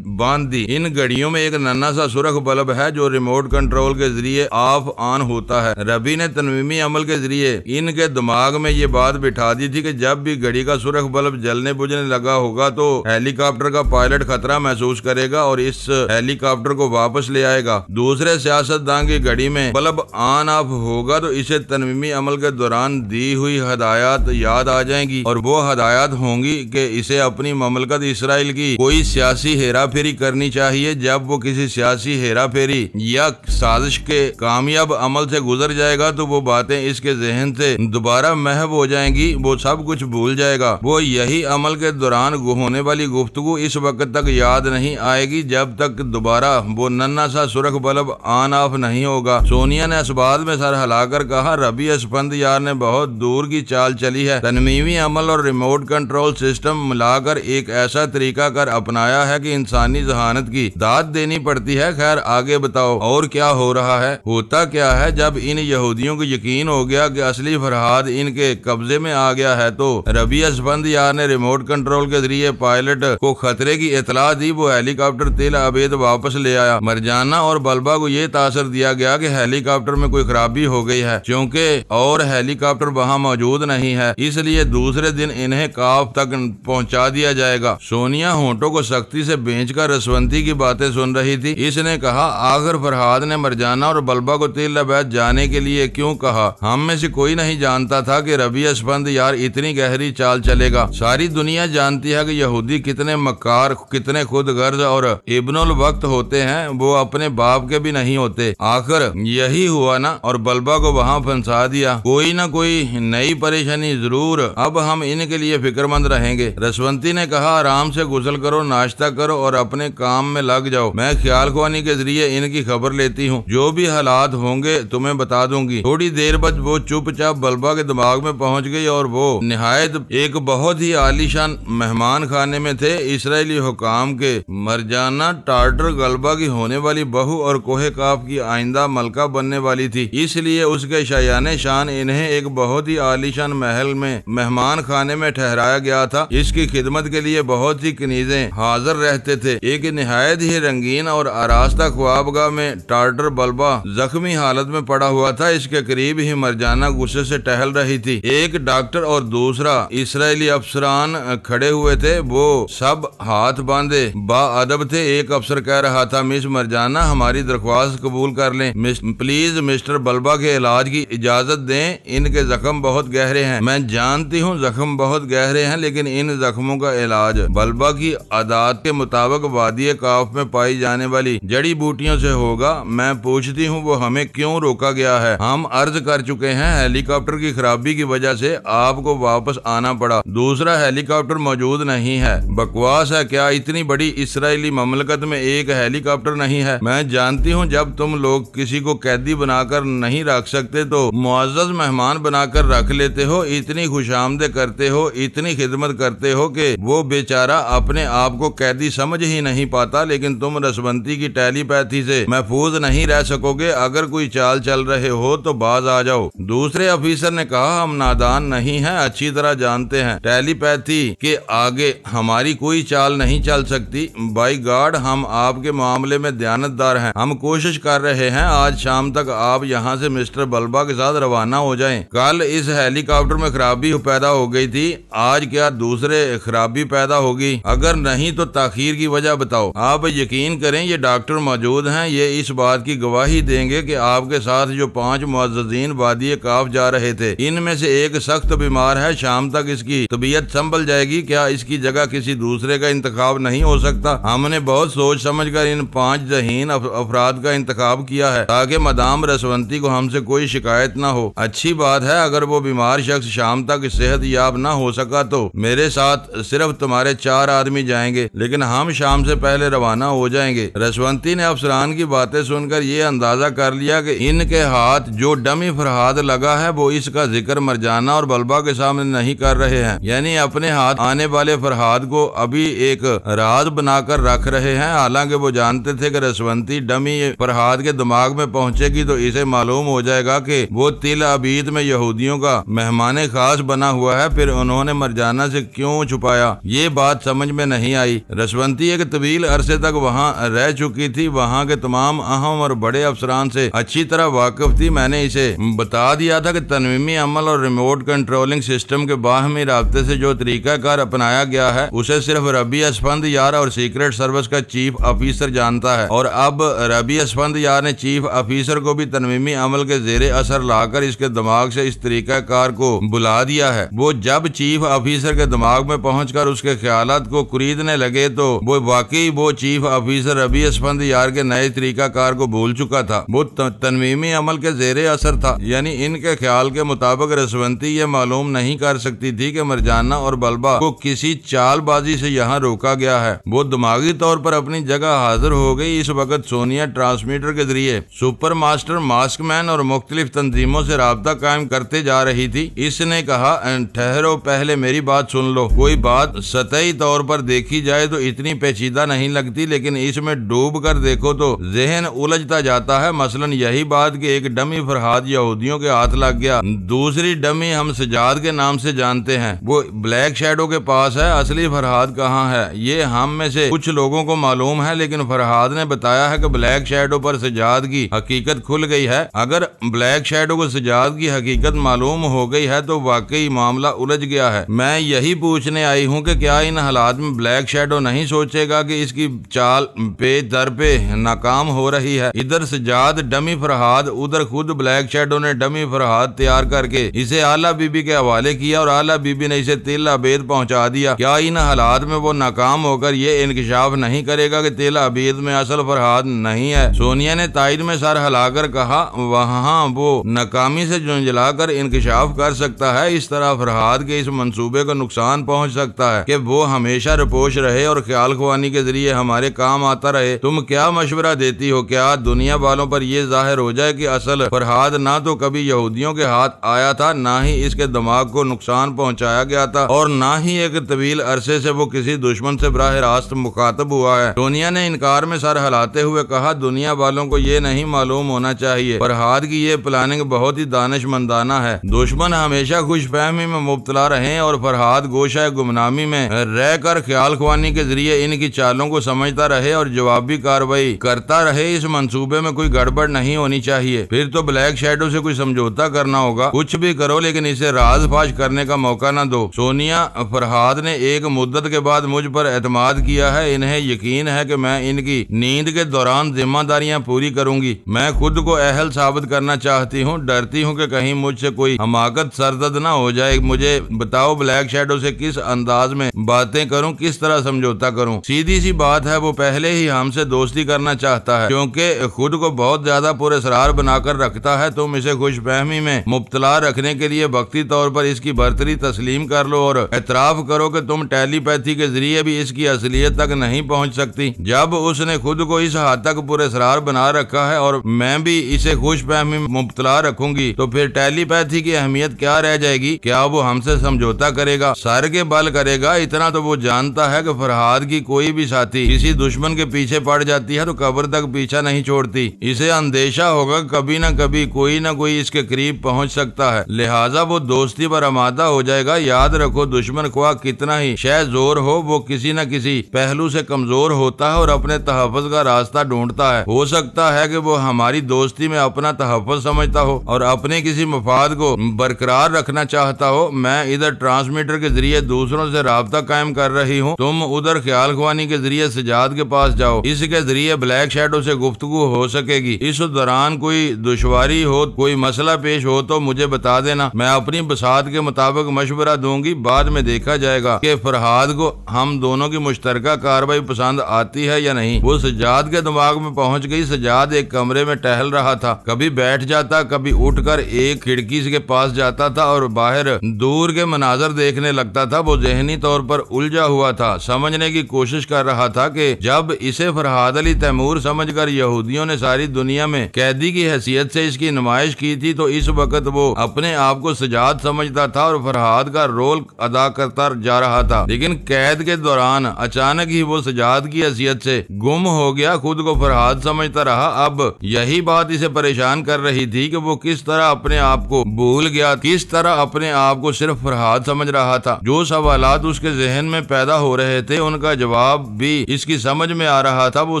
बांध दी। इन घड़ियों में एक नन्हा सा सुरख बल्ब है जो रिमोट कंट्रोल के जरिए ऑफ ऑन होता है। रबी ने तनवीमी अमल के जरिए इनके दिमाग में ये बात बिठा दी थी कि जब भी घड़ी का सुरख बल्ब जलने बुझने लगा होगा तो हेलीकॉप्टर का पायलट खतरा महसूस करेगा और इस हेलीकॉप्टर को वापस ले आएगा। दूसरे सियासतदान की घड़ी में बल्ब ऑन ऑफ होगा तो इसे तनवीमी अमल के दौरान दी हुई हदायत याद आ जाएंगी और वो हदायत होंगी कि इसे अपनी ममलकत इसराइल की कोई सियासी हेरा फेरी करनी चाहिए। जब वो किसी सियासी हेरा फेरी या साजिश के कामयाब अमल से गुजर जाएगा तो वो बातें इसके जहन से दोबारा महव हो जाएंगी, वो सब कुछ भूल जाएगा। वो यही अमल के दौरान होने वाली गुफ्तगू इस वक्त तक याद नहीं आएगी जब तक दोबारा वो नन्हा सा सुरख बल्ब ऑन ऑफ नहीं होगा। सोनिया ने इस बात में सर हिलाकर कहा, रबी असफंद यार ने बहुत दूर की चाल चली है। तनवीमी अमल और रिमोट कंट्रोल सिस्टम मिलाकर एक ऐसा तरीका कर अपनाया है कि इंसानी जहानत की दाद देनी पड़ती है। खैर आगे बताओ और क्या हो रहा है? होता क्या है, जब इन यहूदियों को यकीन हो गया कि असली फरहाद इनके कब्जे में आ गया है तो रबी असफंद यार ने रिमोट कंट्रोल के जरिए पायलट को खतरे की इतला दी। वो हेलीकॉप्टर तिल अबेद वापस ले आया। मरजाना और बल्बा को ये तासर दिया गया कि हेलीकॉप्टर में कोई खराबी हो गई है, क्योंकि और हेलीकॉप्टर वहां मौजूद नहीं है, इसलिए दूसरे दिन इन्हें काफ तक पहुंचा दिया जाएगा। सोनिया होंठों को सख्ती से बेचकर रसवंती की बातें सुन रही थी। इसने कहा, आखिर फरहाद ने मरजाना और बल्बा को तिल अबैद जाने के लिए क्यों कहा? हम में से कोई नहीं जानता था कि रबी अस्पंद यार इतनी गहरी चाल चलेगा। सारी दुनिया जानती है कि यहूदी कितने मक्कार, कितने खुदगर्ज और इब्नुल वक्त होते हैं, वो अपने बाप के भी नहीं होते। आखिर यही हुआ ना, और बल्बा को वहां फंसा दिया। कोई ना कोई नई परेशानी जरूर। अब हम इनके लिए फिक्रमंद रहेंगे। रसवंती ने कहा, आराम से गुसल करो, नाश्ता करो और अपने काम में लग जाओ। मैं ख्याल ख्वानी के जरिए इनकी खबर लेती हूँ। जो भी हालात होंगे तुम्हें बता दूंगी। थोड़ी देर बाद वो चुपचाप बल्बा के दिमाग में पहुंच गई और वो निहायत एक बहुत ही आलीशान मेहमान खाने में थे। इसराइली हुकाम के मरजाना टार्टर गलबा की होने वाली बहू और कोहे काफ की आइंदा मलका बनने वाली थी, इसलिए उसके शायाने शान इन्हें एक बहुत ही आलीशान महल में मेहमान खाने में ठहराया गया था। इसकी खिदमत के लिए बहुत ही कनीजें हाजिर रहते थे। एक निहायत ही रंगीन और आरास्ता ख्वाबगाह में टार्टर बल्बा जख्मी हालत में पड़ा हुआ था। इसके करीब ही मरजाना गुस्से से टहल रही थी। एक डॉक्टर और दूसरा इसराइली अफसरान खड़े हुए थे। वो सब हाथ बांधे बाअदब थे। एक अफसर कह रहा था, मिस मरजाना, हमारी दरख्वास्त कबूल कर लें। प्लीज मिस्टर बल्बा के इलाज की इजाजत दें। इनके जख्म बहुत गहरे हैं। मैं जानती हूँ जख्म बहुत गहरे हैं, लेकिन इन जख्मों का इलाज बल्बा की आदात के मुताबिक वादी काफ में पाई जाने वाली जड़ी बूटियों से होगा। मैं पूछती हूँ वो हमें क्यों रोका गया है? हम अर्ज कर चुके हैं, हेलीकॉप्टर की खराबी की वजह से आपको वापस आना पड़ा। दूसरा हेलीकॉप्टर मौजूद नहीं है। बकवास है क्या? इतनी बड़ी इसराइली ममलकत में एक हेलीकॉप्टर नहीं है। मैं जानती हूँ जब तुम लोग किसी को कैदी बनाकर नहीं रख सकते तो मुअज़्ज़ज़ मेहमान बनाकर रख लेते हो। इतनी खुशामदे करते हो, इतनी खिदमत करते हो कि वो बेचारा अपने आप को कैदी समझ ही नहीं पाता। लेकिन तुम रसवंती की टेलीपैथी से महफूज नहीं रह सकोगे। अगर कोई चाल चल रहे हो तो बाज आ जाओ। दूसरे ऑफिसर ने कहा, हम नादान नहीं हैं, अच्छी तरह जानते हैं टेलीपैथी के आगे हमारी कोई चाल नहीं चल सकती। बाई गॉड, हम आपके मामले में दयानतदार हैं। हम कोशिश कर रहे हैं आज शाम तक आप यहाँ से मिस्टर बल्बा के साथ रवाना हो जाएं। कल इस हेलीकॉप्टर में खराबी पैदा हो गई थी, आज क्या दूसरे खराबी पैदा होगी? अगर नहीं तो ताखीर की वजह बताओ। आप यकीन करें ये डॉक्टर मौजूद हैं, ये इस बात की गवाही देंगे कि आपके साथ जो 5 मुअज़्ज़ज़ीन वादी काफ जा रहे थे, इनमें से एक सख्त बीमार है। शाम तक इसकी तबीयत संभल जाएगी। क्या इसकी जगह किसी दूसरे का इंतखाब नहीं हो सकता? हमने बहुत सोच समझ कर इन 5 ज़हीन अफराद का इंतखाब किया है ताकि मदाम रसवंती को हमसे कोई शिकायत ना हो। अच्छी बात है, अगर वो बीमार शख्स शाम तक सेहत याब ना हो सका तो मेरे साथ सिर्फ तुम्हारे 4 आदमी जाएंगे, लेकिन हम शाम से पहले रवाना हो जाएंगे। रसवंती ने अफसरान की बातें सुनकर ये अंदाजा कर लिया कि इनके हाथ जो डमी फरहाद लगा है वो इसका जिक्र मरजाना और बल्बा के सामने नहीं कर रहे हैं, यानी अपने हाथ आने वाले फरहाद को अभी एक राज बनाकर रख रहे हैं। हालांकि वो जानते थे कि रसवंती डमी फरहाद के दिमाग में पहुंचेगी तो इसे मालूम हो जाएगा कि वो तिल अबीद में यहूदियों का मेहमान खास बना हुआ है। फिर उन्होंने मरजाना से क्यों छुपाया, ये बात समझ में नहीं आई। रसवंती एक तवील अरसे तक वहाँ रह चुकी थी, वहाँ के तमाम अहम और बड़े अफसरान से अच्छी तरह वाकिफ थी। मैंने इसे बता दिया था कि तनवीमी अमल और रिमोट कंट्रोलिंग सिस्टम के बाहमी राब्ते से जो तरीकाकार अपनाया गया है उसे सिर्फ रबी अस्पंद यार और सीक्रेट सर्विस का चीफ ऑफिसर जानता है। और अब रबी अस्पंद यार ने चीफ ऑफिसर को भी तनवीमी अमल के जेरे असर लाकर इसके दिमाग से इस तरीकाकार को बुला दिया है। वो जब चीफ ऑफिसर के दिमाग में पहुंचकर उसके ख्यालात को कुरीदने लगे तो वो वाकई वो चीफ ऑफिसर रबी अस्पंद यार के नए तरीकाकार को भूल चुका था। वो तनवीमी अमल के जेरे असर था, यानी इनके ख्याल के मुताबिक रसवंती ये मालूम नहीं कर सकती थी कि मरजाना और बल्बा को किसी चालबाजी से यहाँ रोका गया है। वो दिमागी तौर पर अपनी जगह हाजिर हो गई। इस वक्त सोनिया ट्रांसमीटर के जरिए सुपर मास्टर, मास्कमैन और मुख्तलिफ तंजीमों से राब्ता कायम करते जा रही थी। इसने कहा, ठहरो, पहले मेरी बात सुन लो। कोई बात सतही तौर पर देखी जाए तो इतनी पेचीदा नहीं लगती, लेकिन इसमें डूब कर देखो तो जहन उलझता जाता है। मसलन यही बात कि एक डमी फरहाद यहूदियों के हाथ लग गया, दूसरी डमी हम सजाद के नाम से जानते हैं, वो ब्लैक शैडो के पास है। असली फरहाद कहाँ है ये हम में से कुछ लोगों को मालूम है, लेकिन फरहाद ने बताया है कि ब्लैक शैडो पर सजाद की हकीकत खुल गई है। अगर ब्लैक शैडो को सजाद की हकीकत मालूम हो गई है तो वाकई मामला उलझ गया है। मैं यही पूछने आई हूँ कि क्या इन हालात में ब्लैक शैडो नहीं सोचेगा कि इसकी चाल पे दर पे नाकाम हो रही है। इधर सजाद डमी फरहाद, उधर खुद ब्लैक शैडो ने डमी फरहाद तैयार करके इसे आला बीबी के हवाले किया और आला बीबी ने इसे तिल अबेद पहुंचा दिया। क्या इन हालात में वो नाकाम होकर ये इंकशाफ नहीं करेगा कि तिल अबेद में असल फरहाद नहीं है? सोनिया ने ताइद में सर हिलाकर कहा, वहाँ वो नाकामी से झुंझलाकर इंकशाफ कर सकता है। इस तरह फरहाद के इस मंसूबे को नुकसान पहुंच सकता है कि वो हमेशा रपोश रहे और ख्याल ख्वानी के जरिए हमारे काम आता रहे। तुम क्या मशवरा देती हो? क्या दुनिया वालों पर यह जाहिर हो जाए कि असल फरहाद ना तो कभी यहूदियों के हाथ आया था, ना ही इसके दिमाग को नुकसान पहुंचाया गया था और ना ही एक तवील अरसे से वो किसी दुश्मन से बराह रास्त मुखातब हुआ है। सोनिया ने इनकार में सर हिलाते हुए कहा, दुनिया वालों को ये नहीं मालूम होना चाहिए फरहाद की ये प्लानिंग बहुत ही दानिशमंदाना है। दुश्मन हमेशा खुशफहमी में मुब्तला रहे और फरहाद गोशा गुमनामी में रहकर ख्याल ख्वानी के जरिए इनकी चालों को समझता रहे और जवाबी कार्रवाई करता रहे। इस मंसूबे में कोई गड़बड़ नहीं होनी चाहिए। फिर तो ब्लैक शैडो से कोई समझौता करना होगा। कुछ भी करो लेकिन इसे राज फाश करने का मौका न दो। सोनिया, फरहाद ने एक मुद्दत के बाद मुझ पर एतमाद किया है। इन्हें यकीन है कि मैं इनकी नींद के दौरान जिम्मेदारियां पूरी करूंगी। मैं खुद को अहल साबित करना चाहती हूँ। डरती हूँ कि कहीं मुझसे कोई हमाकत सरदर्द ना हो जाए। मुझे बताओ ब्लैक शैडो से किस अंदाज में बातें करूं, किस तरह समझौता करूं? सीधी सी बात है, वो पहले ही हमसे दोस्ती करना चाहता है क्योंकि खुद को बहुत ज्यादा पुरस्कार बनाकर रखता है। तुम इसे खुशफहमी में मुब्तला रखने के लिए वक्ती तौर पर इसकी बर्तरी तस्लीम कर लो और एतराफ करो कि तुम टेलीपैथी के जरिए भी इसकी असलियत तक नहीं पहुंच सकती। जब उसने खुद को इस हद तक पुरस्कार बना रखा है और मैं भी इसे खुशफहमी में मुब्तला रखूंगी तो फिर टेलीपैथी की अहमियत क्या रह जाएगी? क्या वो हमसे समझौता करेगा? सर के बल करेगा। इतना तो वो जानता है कि फरहाद की कोई भी साथी किसी दुश्मन के पीछे पड़ जाती है तो कब्र तक पीछा नहीं छोड़ती। इसे अंदेशा होगा कभी न कभी कोई न कोई इसके करीब पहुंच सकता है, लिहाजा वो दोस्ती पर आमादा हो जाएगा। याद रखो, दुश्मन ख्वाह कितना ही शह जोर हो, वो किसी न किसी पहलू से कमजोर होता है और अपने तहफ़्फ़ुज़ का रास्ता ढूंढता है। हो सकता है कि वो हमारी दोस्ती में अपना तहफ़्फ़ुज़ समझता हो और अपने किसी मफाद को बरकरार रखना चाहता हो। मैं इधर ट्रांसमीटर के जरिए दूसरों से राब्ता कायम कर रही हूँ, तुम उधर ख्याल ख्वानी के जरिए सजाद के पास जाओ। इसके जरिए ब्लैक शैडो से गुफ्तगू हो सकेगी। इस दौरान कोई दुश्वारी हो, कोई मसला पेश हो तो मुझे बता देना। मैं अपनी बसात के मुताबिक मशवरा दूंगी। बाद में देखा जाएगा कि फरहाद को हम दोनों की मुश्तरका कार्रवाई पसंद आती है या नहीं। वो सजाद के दिमाग में पहुंच गई। सजाद एक कमरे में टहल रहा था, कभी बैठ जाता, कभी उठकर एक खिड़की के पास जाता था और बाहर दूर के मनाजर देखने लगता था। वो ज़हनी तौर पर उलझा हुआ था, समझने की कोशिश कर रहा था कि जब इसे फरहाद अली तैमूर समझकर यहूदियों ने सारी दुनिया में कैदी की हैसियत से इसकी नुमाइश की थी तो इस वक्त वो अपने आप को सजाद समझता था और फरहाद का रोल अदा करता जा रहा था। लेकिन कैद के दौरान अचानक ही वो सजाद की हैसियत से गुम हो गया, खुद को फरहाद समझता रहा। अब यही बात इसे परेशान कर रही थी कि वो किस तरह अपने आप को भूल गया, किस तरह अपने आप को सिर्फ फरहाद समझ रहा था। जो सवालात उसके जहन में पैदा हो रहे थे उनका जवाब भी इसकी समझ में आ रहा था। वो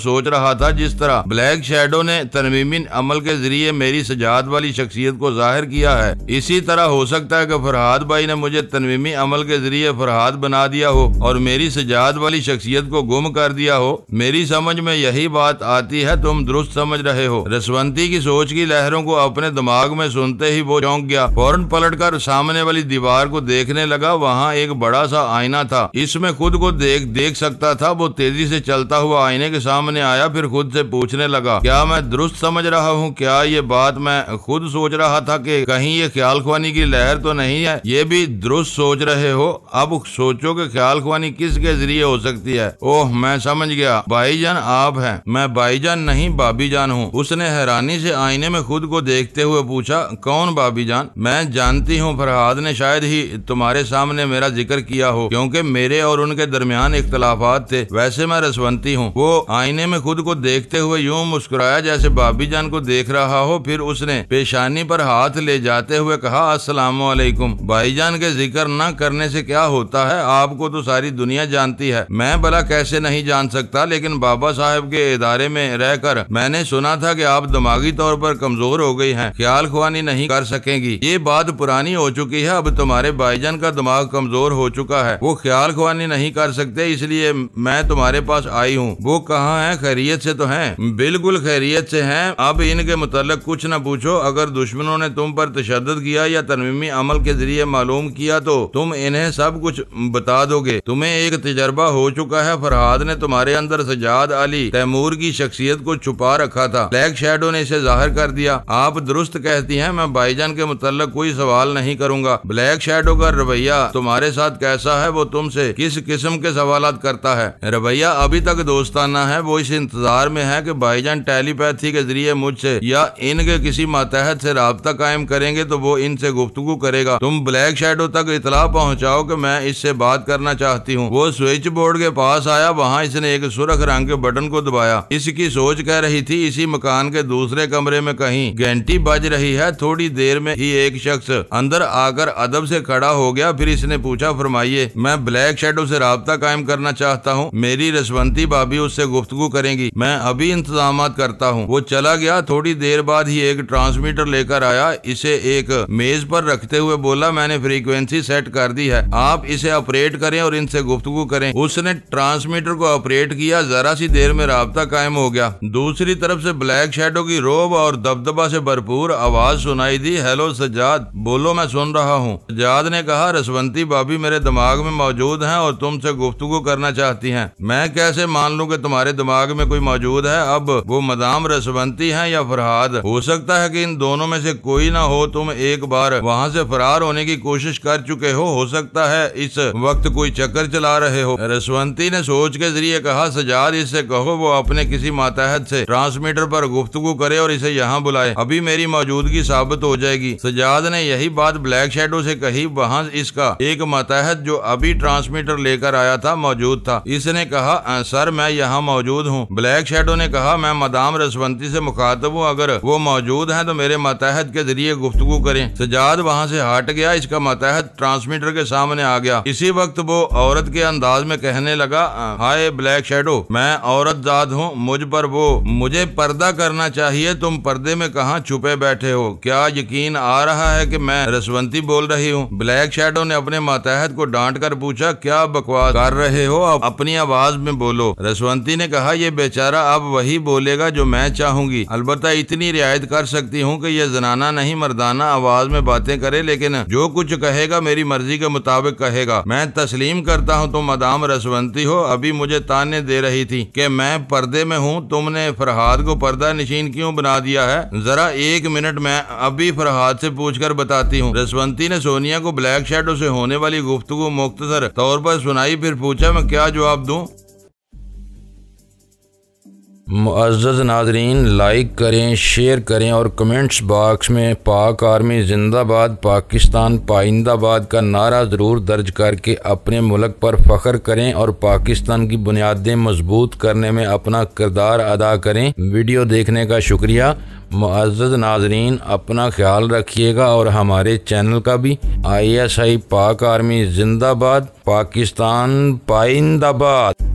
सोच रहा था, जिस तरह ब्लैक शैडो ने तरमीमी अमल के जरिए मेरी सजाद वाली शख्सियत को जाहिर किया है, इसी तरह हो सकता है कि फरहाद भाई ने मुझे तरमीमी अमल के जरिए फरहाद बना दिया हो और मेरी सजाद वाली शख्सियत को गुम कर दिया हो। मेरी समझ में यही बात आती है, तुम दुरुस्त समझ रहे हो। रसवंती की सोच की लहरों को अपने दिमाग में सुनते ही वो चौंक गया। फौरन पलटकर सामने वाली दीवार को देखने लगा। वहाँ एक बड़ा सा आईना था, इसमें खुद को देख सकता था। वो तेजी से चलता हुआ आईने के सामने आया, फिर खुद से पूछने लगा, क्या मैं दुरुस्त समझ रहा हूँ? क्या ये बात मैं खुद सोच रहा था कि कहीं ये ख्याल ख्वानी की लहर तो नहीं है? ये भी दुरुस्त सोच रहे हो। अब सोचो कि ख्याल ख्वानी किसके जरिए हो सकती है। ओह, मैं समझ गया, भाईजान आप हैं। मैं भाईजान नहीं, भाभी जान हूँ। उसने हैरानी से आईने में खुद को देखते हुए पूछा, कौन भाभी जान? मैं जानती हूँ फरहाद ने शायद ही तुम्हारे सामने मेरा जिक्र किया हो क्योंकि मेरे और उनके दरमियान इख्तलाफात थे। वैसे मैं रसवंती हूँ। वो आईने में खुद को देखते हुए यूं मुस्कुराया जैसे भाभी जान को देख रहा हो। फिर उसने पेशानी पर हाथ ले जाते हुए कहा, अस्सलामु अलैकुम। भाईजान के जिक्र न करने से क्या होता है, आपको तो सारी दुनिया जानती है। मैं भला कैसे नहीं जान सकता, लेकिन बाबा साहब के इदारे में रहकर मैंने सुना था कि आप दिमागी तौर पर कमजोर हो गई हैं, ख्याल ख्वानी नहीं कर सकेंगी। ये बात पुरानी हो चुकी है, अब तुम्हारे भाईजान का दिमाग कमजोर हो चुका है, वो ख्याल ख्वानी नहीं कर सकते, इसलिए मैं तुम्हारे पास आई हूँ। वो कहाँ है? खैरियत से तो हैं? बिल्कुल खैरियत से हैं। अब इनके मुताल्लिक कुछ न पूछो। अगर दुश्मनों ने तुम पर तशद्दुद किया या तरमीमी अमल के जरिए मालूम किया तो तुम इन्हें सब कुछ बता दोगे। तुम्हें एक तजर्बा हो चुका है। फरहाद ने तुम्हारे अंदर सजाद अली तैमूर की शख्सियत को छुपा रखा था, ब्लैक शैडो ने इसे जाहिर कर दिया। आप दुरुस्त कहती हैं, मैं भाईजान के मुताल्लिक कोई सवाल नहीं करूंगा। ब्लैक शैडो का रवैया तुम्हारे साथ कैसा है? वो तुमसे किस किस्म के सवालात करता है? रवैया अभी तक दोस्ताना है। वो इस इंतजार में है कि भाईजान टेलीपैथी के जरिए मुझसे या इनके किसी मातहत से राब्ता कायम करेंगे तो वो इनसे गुफ्तगू करेगा। तुम ब्लैक शैडो तक इतला पहुंचाओ कि मैं इससे बात करना चाहती हूँ। वो स्विच बोर्ड के पास आया, वहाँ इसने एक सुर्ख रंग के बटन को दबाया। इसकी सोच कह रही थी इसी मकान के दूसरे कमरे में कहीं घंटी बज रही है। थोड़ी देर में ही एक शख्स अंदर आकर अदब से खड़ा हो गया। फिर इसने पूछा, फरमाइए। मैं ब्लैक शैडो से राब्ता कायम करना चाहता हूँ, मेरी रसवंती भाभी उससे गुफ्तगू करेंगी, मैं अभी इंतजाम करता हूँ। वो चला गया। थोड़ी देर बाद ही एक ट्रांसमीटर लेकर आया। इसे एक मेज पर रखते हुए बोला, मैंने फ्रीक्वेंसी सेट कर दी है, आप इसे ऑपरेट करें और इनसे गुफ्तगू करें। उसने ट्रांसमीटर को ऑपरेट किया। जरा सी देर में राब्ता कायम हो गया। दूसरी तरफ से ब्लैक शैडो की रोब और दबदबा से भरपूर आवाज सुनाई दी, हेलो सज्जाद, बोलो, मैं सुन रहा हूँ। सज्जाद ने कहा, रसवंती भाभी मेरे दिमाग में मौजूद हैं और तुमसे गुफ्तगू करना चाहती हैं। मैं कैसे मान लूं कि तुम्हारे दिमाग में कोई मौजूद है? अब वो मदाम रसवंती हैं या फरहाद? हो सकता है कि इन दोनों में से कोई ना हो। तुम एक बार वहाँ से फरार होने की कोशिश कर चुके हो सकता है इस वक्त कोई चक्कर चला रहे हो। रसवंती ने सोच के जरिए कहा, सजाद इससे कहो वो अपने किसी मातहत से ट्रांसमीटर पर गुफ्तगू करे और इसे यहाँ बुलाए, अभी मेरी मौजूदगी साबित हो जाएगी। सजाद ने यही बात ब्लैक शैडो से कही। वहाँ इसका एक मातहत जो अभी ट्रांसमीटर लेकर आया था मौजूद था। इसने कहा, सर मैं यहाँ मौजूद हूँ। ब्लैक शैडो ने कहा, मैं मदाम रसवंती से मुखातब हूँ, अगर वो मौजूद हैं तो मेरे मातहत के जरिए गुफ्तगू करें। सजाद वहाँ से हट गया। इसका मातहत ट्रांसमीटर के सामने आ गया। इसी वक्त वो औरत के अंदाज में कहने लगा, हाय ब्लैक शैडो, मैं औरत जात हूँ, मुझे पर्दा करना चाहिए। तुम पर्दे में कहाँ छुपे बैठे हो? क्या यकीन आ रहा है कि मैं रसवंती बोल रही हूँ? ब्लैक शैडो ने अपने मातहत को डांट कर पूछा, क्या बकवास कर रहे हो? अपनी आवाज में बोलो। रसवंती ने कहा, ये बेचारा अब वही बोलेगा जो मैं चाहूंगी, अलबत्ता इतनी रियायत कर सकती हूँ कि यह जनाना नहीं मर्दाना आवाज में बातें करे, लेकिन जो कुछ कहेगा मेरी मर्जी के मुताबिक कहेगा। मैं तस्लीम करता हूँ तुम मदाम रसवंती हो। अभी मुझे ताने दे रही थी कि मैं पर्दे में हूँ, तुमने फरहाद को पर्दा नशीन क्यों बना दिया है? जरा एक मिनट, मैं अभी फरहाद से पूछकर बताती हूँ। रसवंती ने सोनिया को ब्लैक शैडो से होने वाली गुफ्तगू मुख्तसर तौर पर सुनाई। फिर पूछा, मैं क्या जवाब दूं? मुअज़्ज़ज़ नाज़रीन, लाइक करें, शेयर करें और कमेंट्स बॉक्स में पाक आर्मी जिंदाबाद, पाकिस्तान पाइंदाबाद का नारा ज़रूर दर्ज करके अपने मुल्क पर फ़ख्र करें और पाकिस्तान की बुनियादें मजबूत करने में अपना किरदार अदा करें। वीडियो देखने का शुक्रिया। मुअज़्ज़ज़ नाज़रीन, अपना ख्याल रखिएगा और हमारे चैनल का भी। ISI पाक आर्मी जिंदाबाद, पाकिस्तान पाइंदाबाद।